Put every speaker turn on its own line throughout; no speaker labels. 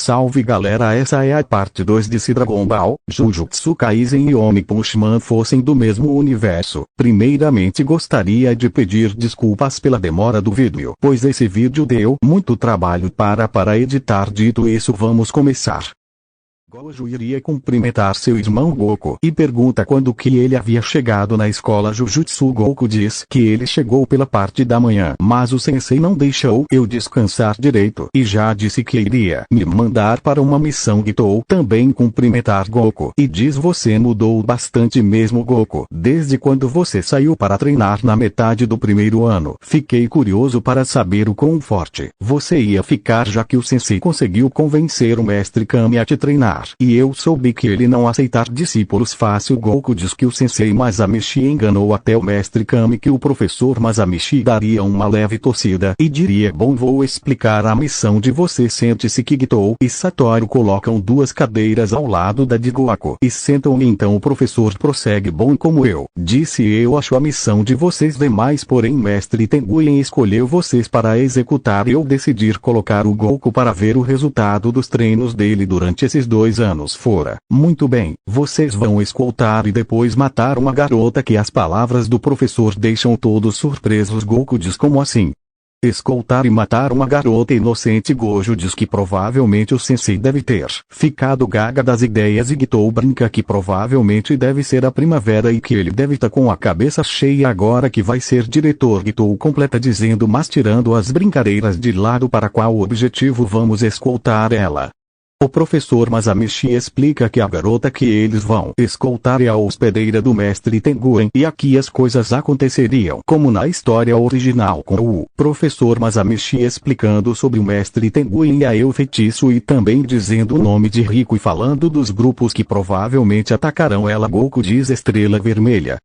Salve galera, essa é a parte 2 de Se Dragon Ball, Jujutsu Kaisen e One Punch Man fossem do mesmo universo. Primeiramente gostaria de pedir desculpas pela demora do vídeo, pois esse vídeo deu muito trabalho para editar. Dito isso, vamos começar. Gojo iria cumprimentar seu irmão Goku e pergunta quando que ele havia chegado na escola Jujutsu. Goku diz que ele chegou pela parte da manhã, mas o sensei não deixou eu descansar direito e já disse que iria me mandar para uma missão. Gitou também cumprimentar Goku e diz: você mudou bastante mesmo, Goku, desde quando você saiu para treinar na metade do primeiro ano. Fiquei curioso para saber o quão forte você ia ficar, já que o sensei conseguiu convencer o mestre Kami a te treinar. E eu soube que ele não aceitar discípulos fácil. Goku diz que o sensei Masamichi enganou até o mestre Kami, que o professor Masamichi daria uma leve torcida e diria: bom, vou explicar a missão de você. Sente-se. Que Gitou e Satoru colocam duas cadeiras ao lado da de Goku e sentam. Então o professor prossegue: bom, como eu disse, eu acho a missão de vocês demais, porém mestre Tenguin escolheu vocês para executar e eu decidi colocar o Goku para ver o resultado dos treinos dele durante esses 2 anos fora. Muito bem, vocês vão escoltar e depois matar uma garota. Que as palavras do professor deixam todos surpresos. Goku diz: como assim? Escoltar e matar uma garota inocente? Gojo diz que provavelmente o sensei deve ter ficado gaga das ideias e Gitou brinca que provavelmente deve ser a primavera e que ele deve estar com a cabeça cheia agora que vai ser diretor. Gitou completa dizendo: mas tirando as brincadeiras de lado, para qual objetivo vamos escoltar ela? O professor Masamichi explica que a garota que eles vão escoltar é a hospedeira do mestre Tenguin, e aqui as coisas aconteceriam como na história original, com o professor Masamichi explicando sobre o mestre Tenguin e a eu feitiço e também dizendo o nome de Rico e falando dos grupos que provavelmente atacarão ela. Goku diz: Estrela Vermelha.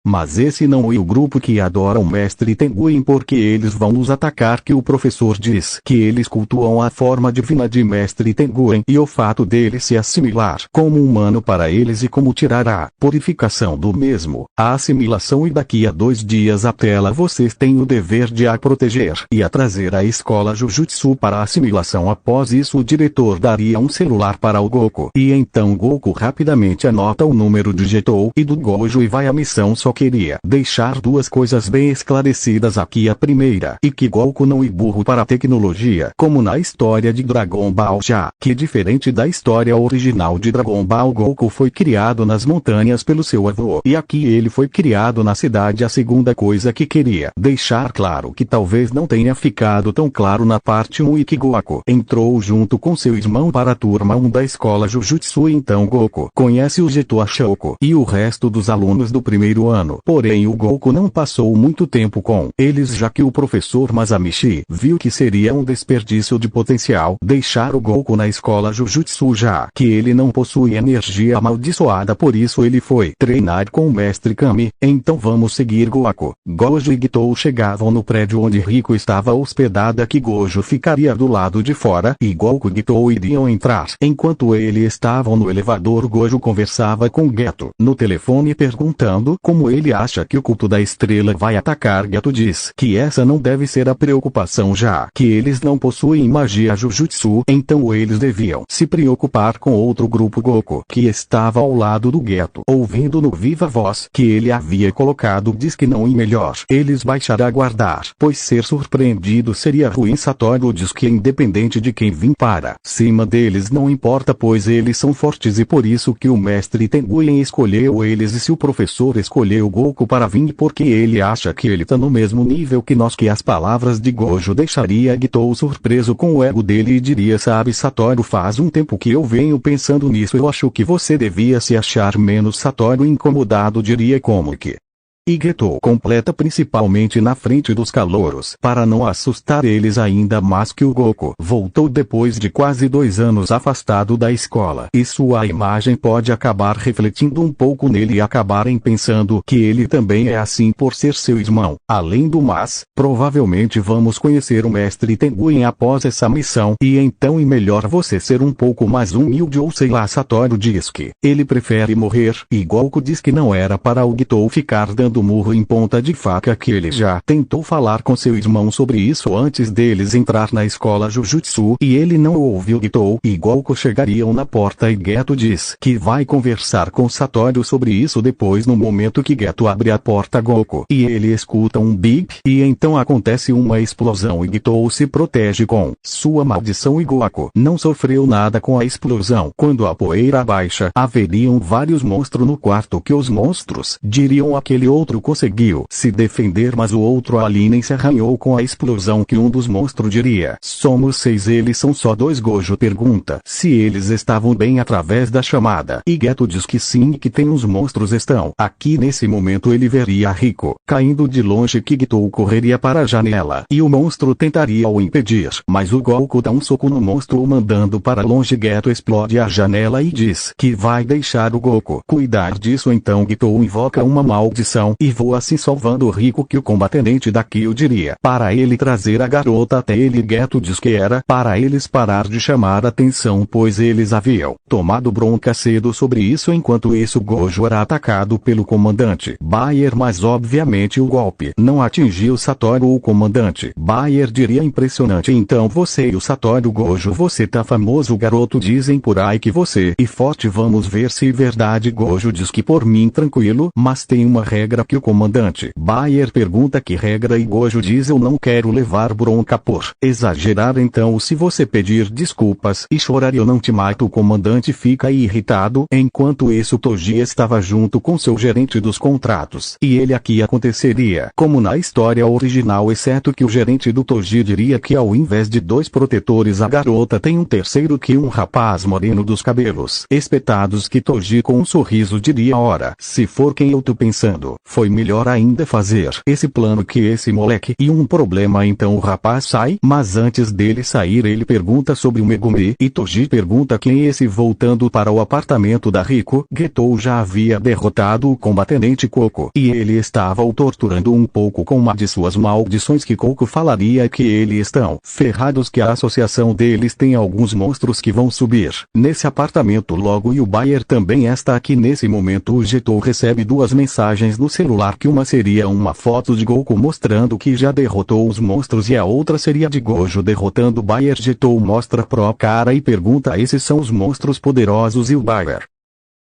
Mas esse não é o grupo que adora o mestre Tenguin, porque eles vão nos atacar. Que o professor diz que eles cultuam a forma divina de mestre Tenguin e o fato dele se assimilar como humano para eles e como tirar a purificação do mesmo, a assimilação. E daqui a 2 dias até lá vocês têm o dever de a proteger e a trazer à escola Jujutsu para a assimilação. Após isso o diretor daria um celular para o Goku e então Goku rapidamente anota o número de Gitou e do Gojo e vai à missão. Só queria deixar 2 coisas bem esclarecidas aqui. A primeira é que Goku não é burro para a tecnologia como na história de Dragon Ball, já que diferente da história original de Dragon Ball, Goku foi criado nas montanhas pelo seu avô e aqui ele foi criado na cidade. A segunda coisa que queria deixar claro, que talvez não tenha ficado tão claro na parte 1, e que Goku entrou junto com seu irmão para a turma 1 da escola Jujutsu. Então Goku conhece o Geto, a Shoko e o resto dos alunos do primeiro ano. Porém o Goku não passou muito tempo com eles, já que o professor Masamichi viu que seria um desperdício de potencial deixar o Goku na escola Jujutsu, já que ele não possui energia amaldiçoada. Por isso ele foi treinar com o mestre Kami. Então vamos seguir. Goku, Gojo e Gitou chegavam no prédio onde Rico estava hospedada, que Gojo ficaria do lado de fora e Goku e Gitou iriam entrar. Enquanto eles estavam no elevador, Gojo conversava com Geto no telefone perguntando como ele acha que o culto da estrela vai atacar. Geto diz que essa não deve ser a preocupação, já que eles não possuem magia Jujutsu, então eles deviam se preocupar com outro grupo. Goku, que estava ao lado do Geto, ouvindo no viva voz que ele havia colocado, diz que não é melhor eles baixar a aguardar, pois ser surpreendido seria ruim. Satoru diz que independente de quem vir para cima deles não importa, pois eles são fortes e por isso que o mestre Tenguin escolheu eles. E se o professor escolheu o Goku para vir porque ele acha que ele tá no mesmo nível que nós. Que as palavras de Gojo deixaria Gitou surpreso com o ego dele e diria: sabe, Satoru, faz um tempo que eu venho pensando nisso, eu acho que você devia se achar menos. Satoru incomodado diria: como que? E Getou completa, principalmente na frente dos calouros, para não assustar eles ainda mais, que o Goku voltou depois de quase 2 anos afastado da escola e sua imagem pode acabar refletindo um pouco nele e acabarem pensando que ele também é assim por ser seu irmão. Além do mais, provavelmente vamos conhecer o mestre Tenguin após essa missão e então é melhor você ser um pouco mais humilde, ou sei lá. Satoru diz que ele prefere morrer e Goku diz que não era para o Gitou ficar dando dando murro em ponta de faca que ele já tentou falar com seu irmão sobre isso antes deles entrar na escola Jujutsu e ele não ouviu. Getou e Goku chegariam na porta e Geto diz que vai conversar com Satoru sobre isso depois. No momento que Geto abre a porta, Goku e ele escutam um bip e então acontece uma explosão e Getou se protege com sua maldição e Goku não sofreu nada com a explosão. Quando a poeira baixa, haveriam vários monstros no quarto que os monstros diriam aquele outro conseguiu se defender, mas o outro ali nem se arranhou com a explosão que um dos monstros diria. Somos 6, eles são só 2. Gojo pergunta se eles estavam bem através da chamada e Geto diz que sim e que tem os monstros estão aqui. Nesse momento ele veria Rico caindo de longe que Getou correria para a janela e o monstro tentaria o impedir, mas o Goku dá um soco no monstro o mandando para longe. Geto explode a janela e diz que vai deixar o Goku cuidar disso. Então Getou invoca uma maldição e voa assim salvando o Rico que o combatente daqui o diria para ele trazer a garota até ele. Geto diz que era para eles parar de chamar atenção pois eles haviam tomado bronca cedo sobre isso. Enquanto isso Gojo era atacado pelo comandante Bayer, mas obviamente o golpe não atingiu Satoru. O comandante Bayer diria impressionante, então você e o Satoru. Gojo, você tá famoso garoto, dizem por aí que você e forte, vamos ver se é verdade. Gojo diz que por mim tranquilo, mas tem uma regra que o comandante Bayer pergunta que regra e Gojo diz eu não quero levar bronca por exagerar, então se você pedir desculpas e chorar eu não te mato. O comandante fica irritado. Enquanto isso Toji estava junto com seu gerente dos contratos e ele aqui aconteceria como na história original, exceto que o gerente do Toji diria que ao invés de 2 protetores a garota tem um terceiro que um rapaz moreno dos cabelos espetados que Toji com um sorriso diria ora, se for quem eu tô pensando, foi melhor ainda fazer esse plano que esse moleque e um problema. Então o rapaz sai, mas antes dele sair ele pergunta sobre o Megumi e Toji pergunta quem é esse. Voltando para o apartamento da Rico, Getou já havia derrotado o combatente Coco e ele estava o torturando um pouco com uma de suas maldições que Coco falaria que eles estão ferrados, que a associação deles tem alguns monstros que vão subir nesse apartamento logo e o Bayer também está aqui. Nesse momento o Getou recebe 2 mensagens no celular, que uma seria uma foto de Goku mostrando que já derrotou os monstros e a outra seria de Gojo derrotando Bayer. Getou mostra pro cara e pergunta esses são os monstros poderosos e o Bayer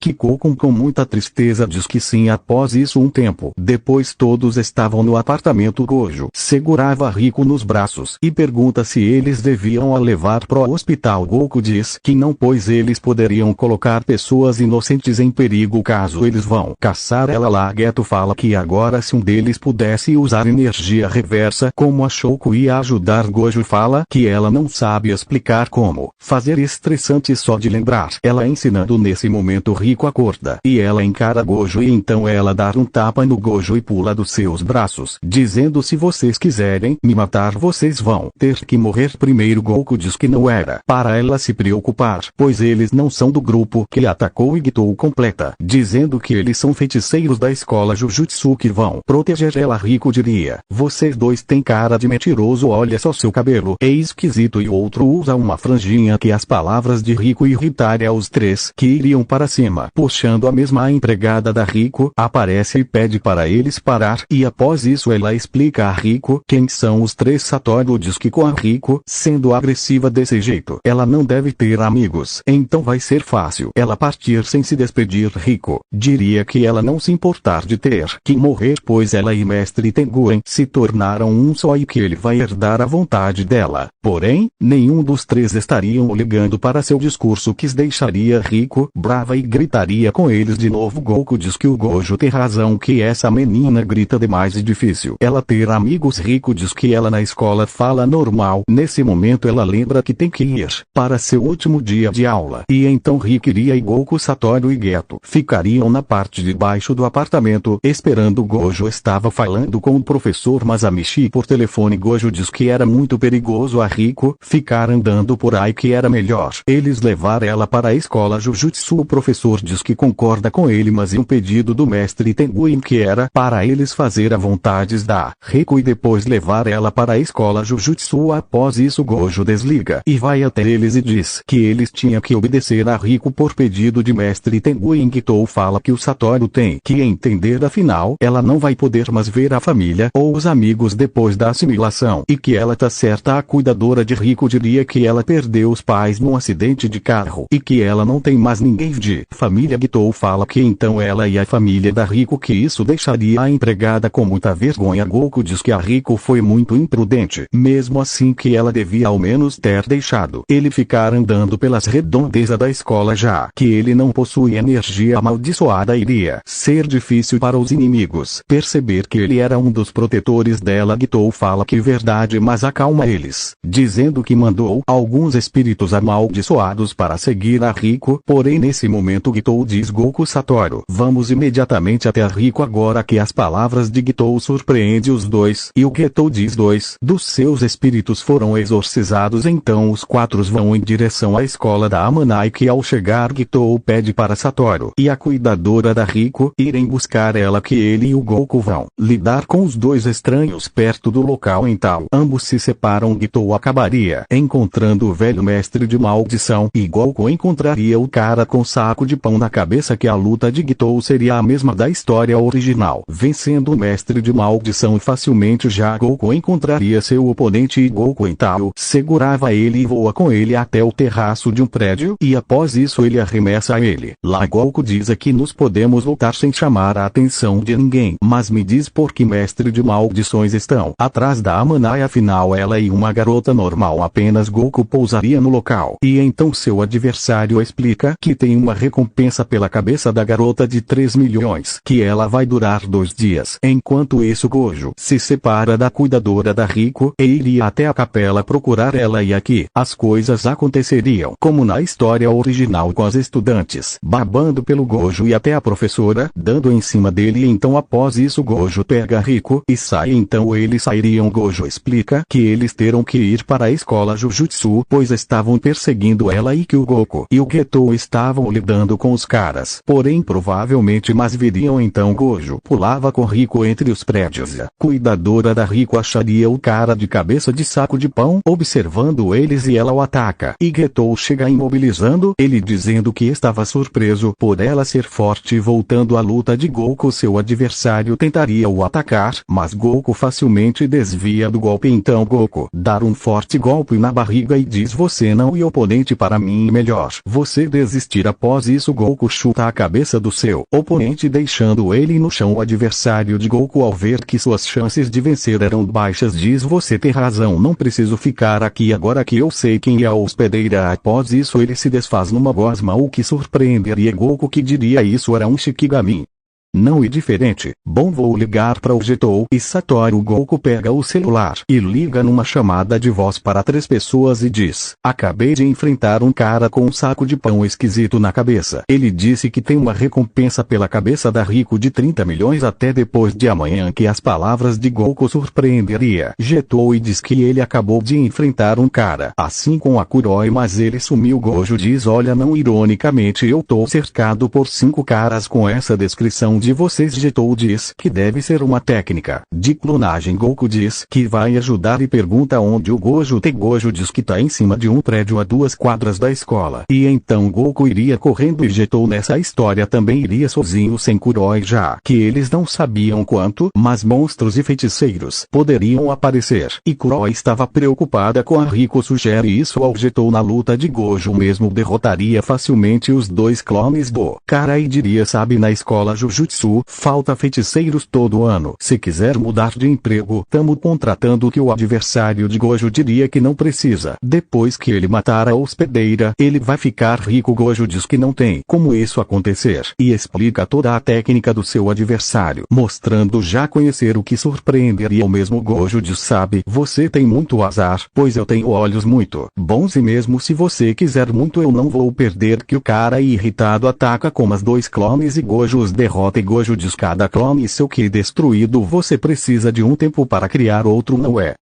que Goku com muita tristeza diz que sim. Após isso um tempo depois todos estavam no apartamento. Gojo segurava Rico nos braços e pergunta se eles deviam a levar pro hospital. Goku diz que não, pois eles poderiam colocar pessoas inocentes em perigo caso eles vão caçar ela lá. Geto fala que agora se um deles pudesse usar energia reversa como a Shouko ia ajudar. Gojo fala que ela não sabe explicar como fazer, estressante só de lembrar ela ensinando. Nesse momento Rico acorda e ela encara Gojo e então ela dá um tapa no Gojo e pula dos seus braços dizendo se vocês quiserem me matar vocês vão ter que morrer primeiro. Goku diz que não era para ela se preocupar, pois eles não são do grupo que atacou e Getou completa dizendo que eles são feiticeiros da escola Jujutsu que vão proteger ela. Rico diria vocês 2 têm cara de mentiroso, olha só seu cabelo é esquisito, e o outro usa uma franjinha que as palavras de Rico irritaram os 3 que iriam para cima. Puxando a mesma, a empregada da Rico aparece e pede para eles parar e após isso ela explica a Rico quem são os 3. Satoru diz que com a Rico sendo agressiva desse jeito ela não deve ter amigos, então vai ser fácil ela partir sem se despedir. Rico diria que ela não se importar de ter que morrer, pois ela e Mestre Tenguren se tornaram um só e que ele vai herdar a vontade dela. Porém, nenhum dos 3 estariam ligando para seu discurso que deixaria Rico brava e gritaria com eles de novo. Goku diz que o Gojo tem razão, que essa menina grita demais e difícil ela ter amigos. Rico diz que ela na escola fala normal. Nesse momento ela lembra que tem que ir para seu último dia de aula e então Rico iria e Goku, Satoru e Geto ficariam na parte de baixo do apartamento esperando. Gojo estava falando com o professor Masamichi por telefone. Gojo diz que era muito perigoso a Rico ficar andando por aí, que era melhor eles levar ela para a escola Jujutsu. O professor diz que concorda com ele, mas um pedido do mestre Tenguin que era para eles fazer a vontades da Riko e depois levar ela para a escola Jujutsu. Após isso Gojo desliga e vai até eles e diz que eles tinham que obedecer a Riko por pedido de mestre Tenguin. Gitou fala que o Satoru tem que entender, afinal ela não vai poder mais ver a família ou os amigos depois da assimilação, e que ela tá certa. A cuidadora de Riko diria que ela perdeu os pais num acidente de carro e que ela não tem mais ninguém de família. Gitou fala que então ela e a família da Riko, que isso deixaria a empregada com muita vergonha. Goku diz que a Riko foi muito imprudente, mesmo assim que ela devia ao menos ter deixado ele ficar andando pelas redondezas da escola, já que ele não possui energia amaldiçoada. Iria ser difícil para os inimigos perceber que ele era um dos protetores dela. Gitou fala que verdade, mas acalma eles, dizendo que mandou alguns espíritos amaldiçoados para seguir a Riko. Porém nesse momento Gitou diz: Goku, Satoru, vamos imediatamente até a Riko agora. Que as palavras de Gitou surpreende os dois, e o Gitou diz: dois dos seus espíritos foram exorcizados. Então os quatro vão em direção à escola da Amanai, que ao chegar Gitou pede para Satoru e a cuidadora da Riko irem buscar ela, que ele e o Goku vão lidar com os dois estranhos perto do local. Então ambos se separam. Gitou acabaria encontrando o velho mestre de maldição e Goku encontraria o cara com saco de pão na cabeça, que a luta de Gitou seria a mesma da história original, vencendo o mestre de maldição facilmente. Já Goku encontraria seu oponente e Goku então segurava ele e voa com ele até o terraço de um prédio, e após isso ele arremessa a ele. Lá Goku diz: aqui nos podemos voltar sem chamar a atenção de ninguém, mas me diz por que mestre de maldições estão atrás da Amanai, afinal ela e uma garota normal apenas. Goku pousaria no local e então seu adversário explica que tem uma recompensa pela cabeça da garota de 3 milhões, que ela vai durar 2 dias. Enquanto isso Gojo se separa da cuidadora da Riko e iria até a capela procurar ela, e aqui as coisas aconteceriam como na história original, com as estudantes babando pelo Gojo e até a professora dando em cima dele. Então após isso Gojo pega a Riko e sai. Então eles sairiam. Gojo explica que eles terão que ir para a escola Jujutsu, pois estavam perseguindo ela e que o Goku e o Getou estavam lidando com os caras, porém provavelmente mais viriam. Então Gojo pulava com Riko entre os prédios. A cuidadora da Riko acharia o cara de cabeça de saco de pão observando eles e ela o ataca, e Getou chega imobilizando ele, dizendo que estava surpreso por ela ser forte. Voltando à luta de Goku, seu adversário tentaria o atacar, mas Goku facilmente desvia do golpe. Então Goku dá um forte golpe na barriga e diz: você não é oponente para mim, melhor você desistir. Após isso Goku chuta a cabeça do seu oponente, deixando ele no chão. O adversário de Goku, ao ver que suas chances de vencer eram baixas, diz: você tem razão, não preciso ficar aqui agora que eu sei quem é a hospedeira. Após isso ele se desfaz numa gosma, o que surpreenderia Goku, que diria isso era um Shikigami. Não é diferente. Bom, vou ligar para o Getou e Satoru. Goku pega o celular e liga numa chamada de voz para 3 pessoas e diz: acabei de enfrentar um cara com um saco de pão esquisito na cabeça. Ele disse que tem uma recompensa pela cabeça da Riko de 30 milhões até depois de amanhã. Que as palavras de Goku surpreenderia Getou e diz que ele acabou de enfrentar um cara assim com a Kuroi, mas ele sumiu. Gojo diz: olha, não, ironicamente eu tô cercado por 5 caras com essa descrição de vocês. Getou diz que deve ser uma técnica de clonagem. Goku diz que vai ajudar e pergunta onde o Gojo tem. Gojo diz que tá em cima de um prédio a 2 quadras da escola, e então Goku iria correndo, e Getou nessa história também iria sozinho sem Kuroi, já que eles não sabiam quanto mais monstros e feiticeiros poderiam aparecer, e Kuroi estava preocupada com a Riko. Sugere isso ao Getou. Na luta de Gojo mesmo derrotaria facilmente os 2 clones do cara e diria: sabe, na escola Jujutsu falta feiticeiros todo ano. Se quiser mudar de emprego, tamo contratando. Que o adversário de Gojo diria que não precisa. Depois que ele matar a hospedeira, ele vai ficar rico. Gojo diz que não tem como isso acontecer e explica toda a técnica do seu adversário, mostrando já conhecer o que surpreenderia o mesmo. Gojo diz: sabe, você tem muito azar, pois eu tenho olhos muito bons e mesmo se você quiser muito eu não vou perder. Que o cara irritado ataca com as 2 clones e Gojo os derrota. E Gojo diz: cada clone seu ki destruído, você precisa de um tempo para criar outro, não é?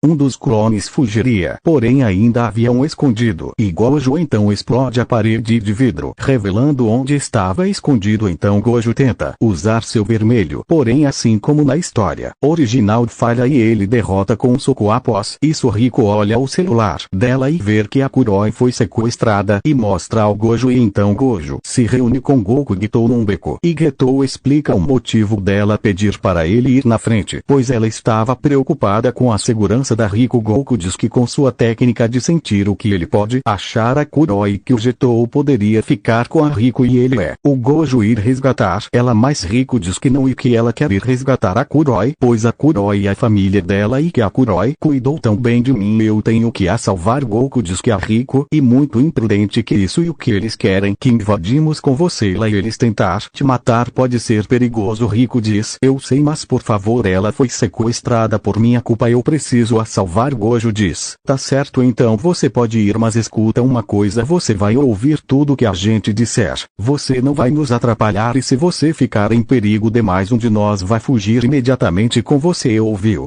Um dos clones fugiria, porém ainda havia um escondido, e Gojo então explode a parede de vidro, revelando onde estava escondido. Então Gojo tenta usar seu vermelho, porém assim como na história original falha e ele derrota com um soco. Após isso Rico olha o celular dela e vê que a Kuroi foi sequestrada e mostra ao Gojo, e então Gojo se reúne com Goku e Getou num beco, e Getou explica o motivo dela pedir para ele ir na frente, pois ela estava preocupada com a segurança da Rico. Goku diz que com sua técnica de sentir o que ele pode achar a Kuroi, que o Getou poderia ficar com a Rico e ele o Gojo ir resgatar ela, mas Rico diz que não e que ela quer ir resgatar a Kuroi, pois a Kuroi é a família dela e que a Kuroi cuidou tão bem de mim, eu tenho que a salvar. Goku diz que a Rico e muito imprudente que isso e o que eles querem que invadimos com você lá e eles tentar te matar pode ser perigoso. Rico diz, eu sei, mas por favor, ela foi sequestrada por minha culpa, eu preciso a salvar. Gojo diz, tá certo, então você pode ir, mas escuta uma coisa, você vai ouvir tudo que a gente disser, você não vai nos atrapalhar e se você ficar em perigo demais um de nós vai fugir imediatamente com você, ouviu?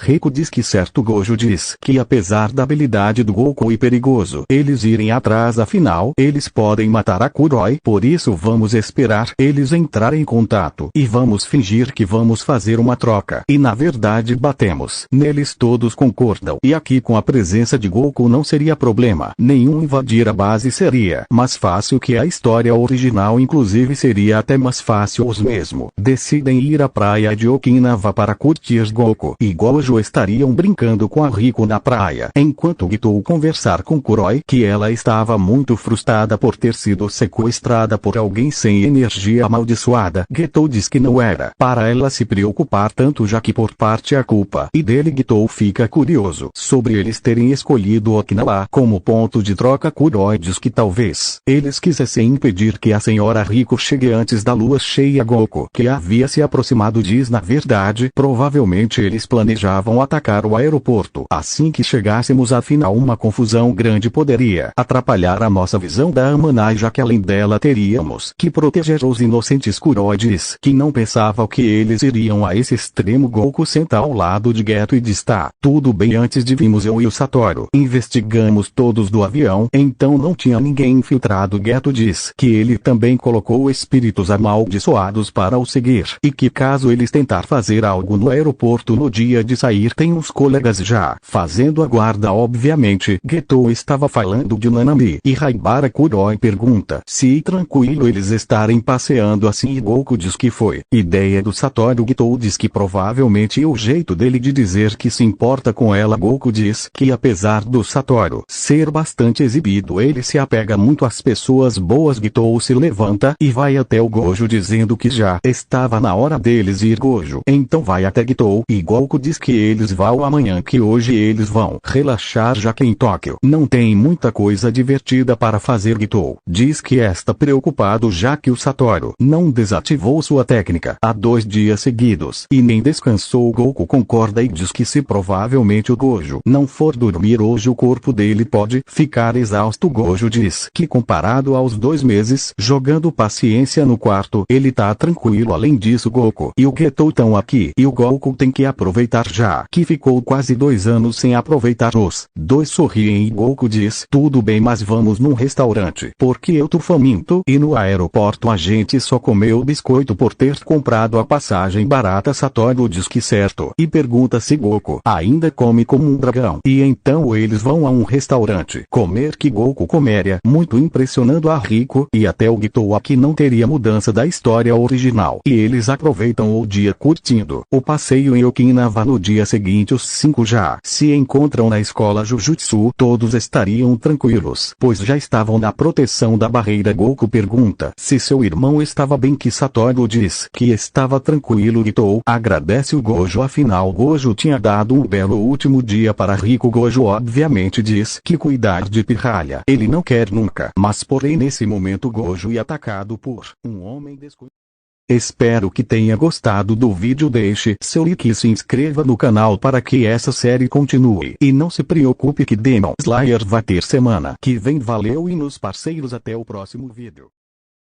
Rico diz que certo. Gojo diz que apesar da habilidade do Goku e perigoso eles irem atrás, afinal eles podem matar a Kuroi, por isso vamos esperar eles entrarem em contato e vamos fingir que vamos fazer uma troca e na verdade batemos neles. Todos concordam e aqui com a presença de Goku não seria problema nenhum invadir a base, seria mais fácil que a história original, inclusive seria até mais fácil. Os mesmo decidem ir à praia de Okinawa para curtir. Goku e Gojo estariam brincando com a Rico na praia, enquanto Getou conversar com Kuroi que ela estava muito frustrada por ter sido sequestrada por alguém sem energia amaldiçoada. Getou diz que não era para ela se preocupar tanto, já que por parte a culpa e dele. Getou fica curioso sobre eles terem escolhido Okinawa como ponto de troca. Kuroi diz que talvez eles quisessem impedir que a senhora Rico chegue antes da lua cheia. Goku, que havia se aproximado, diz na verdade provavelmente eles planejavam atacar o aeroporto assim que chegássemos, afinal uma confusão grande poderia atrapalhar a nossa visão da Amanai, já que além dela teríamos que proteger os inocentes. Kuroi diz que não pensava que eles iriam a esse extremo. Goku senta ao lado de Geto e diz, tá tudo bem, antes de virmos eu e o Satoru investigamos todos do avião, então não tinha ninguém infiltrado. Geto diz que ele também colocou espíritos amaldiçoados para o seguir e que caso eles tentar fazer algo no aeroporto no dia de sair tem uns colegas já fazendo a guarda. Obviamente Getou estava falando de Nanami e Haibara. Kuroi pergunta se tranquilo eles estarem passeando assim e Goku diz que foi ideia do Satoru. Getou diz que provavelmente é o jeito dele de dizer que se importa com ela. Goku diz que apesar do Satoru ser bastante exibido, ele se apega muito às pessoas boas. Getou se levanta e vai até o Gojo dizendo que já estava na hora deles ir. Gojo então vai até Getou e Goku diz que eles vão amanhã, que hoje eles vão relaxar já que em Tóquio não tem muita coisa divertida para fazer. Getou diz que está preocupado já que o Satoru não desativou sua técnica há 2 dias seguidos e nem descansou. Goku concorda e diz que se provavelmente o Gojo não for dormir hoje o corpo dele pode ficar exausto. Gojo diz que comparado aos 2 meses jogando paciência no quarto ele tá tranquilo. Além disso Goku e o Getou estão aqui e o Goku tem que aproveitar já que ficou quase 2 anos sem aproveitar. Os dois sorriem e Goku diz, tudo bem, mas vamos num restaurante porque eu tô faminto e no aeroporto a gente só comeu biscoito por ter comprado a passagem barata. Satoru diz que certo e pergunta se Goku ainda come como um dragão e então eles vão a um restaurante comer que Goku comeria muito, impressionando a Rico e até o Getou. Aqui não teria mudança da história original e eles aproveitam o dia curtindo o passeio em Okinawa. No dia seguinte os 5 já se encontram na escola Jujutsu. Todos estariam tranquilos, pois já estavam na proteção da barreira. Goku pergunta se seu irmão estava bem, que Satoru diz que estava tranquilo. Getou agradece o Gojo, afinal Gojo tinha dado um belo último dia para Rico. Gojo obviamente diz que cuidar de pirralha ele não quer nunca, mas porém nesse momento Gojo é atacado por um homem desconhecido. Espero que tenha gostado do vídeo, deixe seu like e se inscreva no canal para que essa série continue. E não se preocupe que Demon Slayer vai ter semana que vem. Valeu e nos parceiros, até o próximo vídeo.